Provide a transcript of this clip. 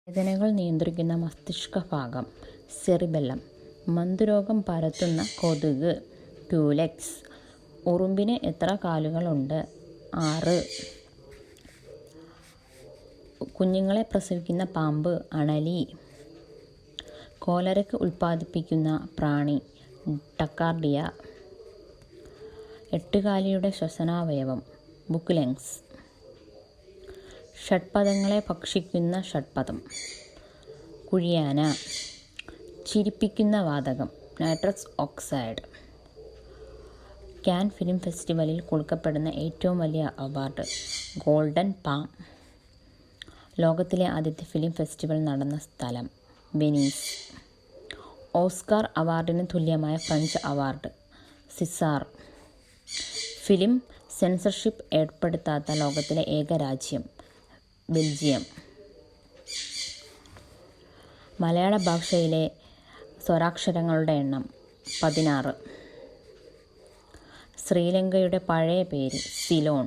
വേദനകൾ നിയന്ത്രിക്കുന്ന മസ്തിഷ്ക ഭാഗം സെറിബെല്ലം. മന്ദരോഗം പരത്തുന്ന കൊതുക് ക്യൂലെക്സ്. ഉറുമ്പിന് എത്ര കാലുകളുണ്ട്? 6. കുഞ്ഞുങ്ങളെ പ്രസവിക്കുന്ന പാമ്പ് അണലി. കോലരയ്ക്ക് ഉൽപ്പാദിപ്പിക്കുന്ന പ്രാണി ടക്കാർഡിയ. 8 കാലിയുടെ ശ്വസനാവയവം ബുക്ക്-ലെങ്സ്. ഷഡ്പദങ്ങളെ ഭക്ഷിക്കുന്ന ഷഡ്പദം കുഴിയാന. ചിരിപ്പിക്കുന്ന വാതകം നൈട്രസ് ഓക്സൈഡ്. കാൻ ഫിലിം ഫെസ്റ്റിവലിൽ കൊടുക്കപ്പെടുന്ന ഏറ്റവും വലിയ അവാർഡ് ഗോൾഡൻ പാം. ലോകത്തിലെ ആദ്യത്തെ ഫിലിം ഫെസ്റ്റിവൽ നടന്ന സ്ഥലം വെനീസ്. ഓസ്കാർ അവാർഡിന് തുല്യമായ French award Ciza. Film censorship ഏർപ്പെടുത്താത്ത ലോകത്തിലെ ഏക രാജ്യം ബെൽജിയം. മലയാള ഭാഷയിലെ സ്വരാക്ഷരങ്ങളുടെ എണ്ണം 16. ശ്രീലങ്കയുടെ പഴയ പേര് സിലോൺ.